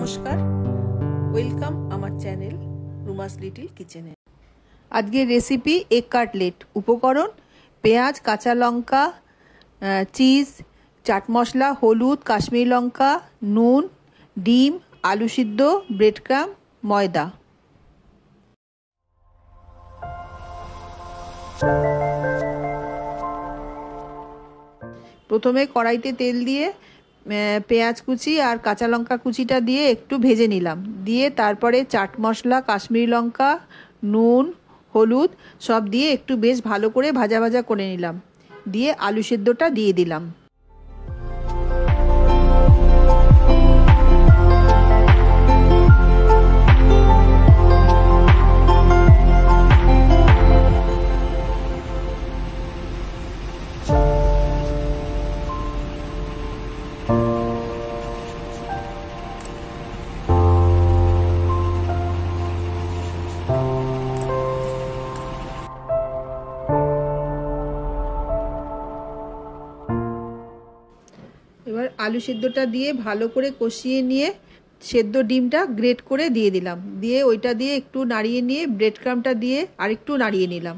নমস্কার, ওয়েলকাম আমার channel রুমাস little কিচেনে। আজকের রেসিপি এগ কাটলেট। উপকরণ: পেঁয়াজ, কাঁচা লঙ্কা, চিজ, চাট মশলা, হলুদ, কাশ্মীরি লঙ্কা, নুন, ডিম, আলু সিদ্ধ, ব্রেড ক্রাম্ব, ময়দা। প্রথমে কড়াইতে তেল দিয়ে পেঁয়াজ কুচি আর কাঁচা লঙ্কা কুচিটা দিয়ে একটু ভেজে নিলাম। দিয়ে তারপরে চাট মশলা, কাশ্মীরি লঙ্কা, নুন, হলুদ সব দিয়ে একটু বেশ ভালো করে ভাজা ভাজা করে নিলাম। দিয়ে আলু সেদ্ধটা দিয়ে দিলাম। এবার আলু সেদ্ধটা দিয়ে ভালো করে কষিয়ে নিয়ে সেদ্ধ ডিমটা গ্রেট করে দিয়ে দিলাম। দিয়ে ওইটা দিয়ে একটু নাড়িয়ে নিয়ে ব্রেড ক্রাম্বটা দিয়ে আরেকটু নাড়িয়ে নিলাম।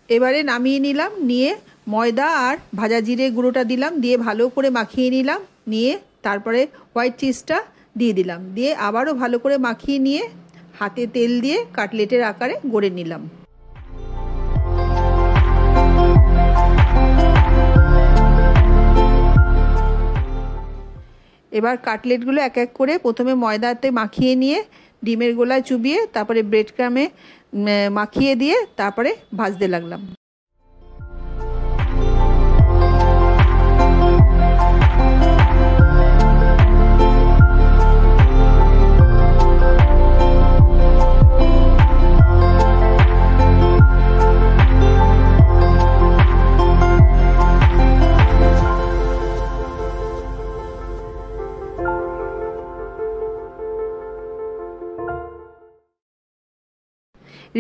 এবারে নামিয়ে নিলাম। নিয়ে ময়দা আর ভাজা জিরে গুঁড়োটা দিলাম, দিয়ে ভালো করে মাখিয়ে নিলাম। নিয়ে তারপরে হোয়াইট চিজটা দিয়ে দিলাম। দিয়ে আবারও ভালো করে মাখিয়ে নিয়ে হাতে তেল দিয়ে কাটলেটের আকারে গড়ে নিলাম। এবার কাটলেটগুলো এক এক করে প্রথমে ময়দাতে মাখিয়ে নিয়ে ডিমের গোলায় চুবিয়ে তারপরে ব্রেড ক্রামে মাখিয়ে দিয়ে তারপরে ভাজতে লাগলাম।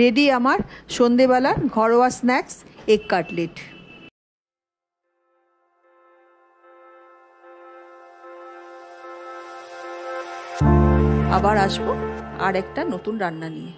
রেডি আমার সন্ধেবেলার ঘরোয়া স্ন্যাক্স এগ কাটলেট। আবার আসবো আর একটা নতুন রান্না নিয়ে।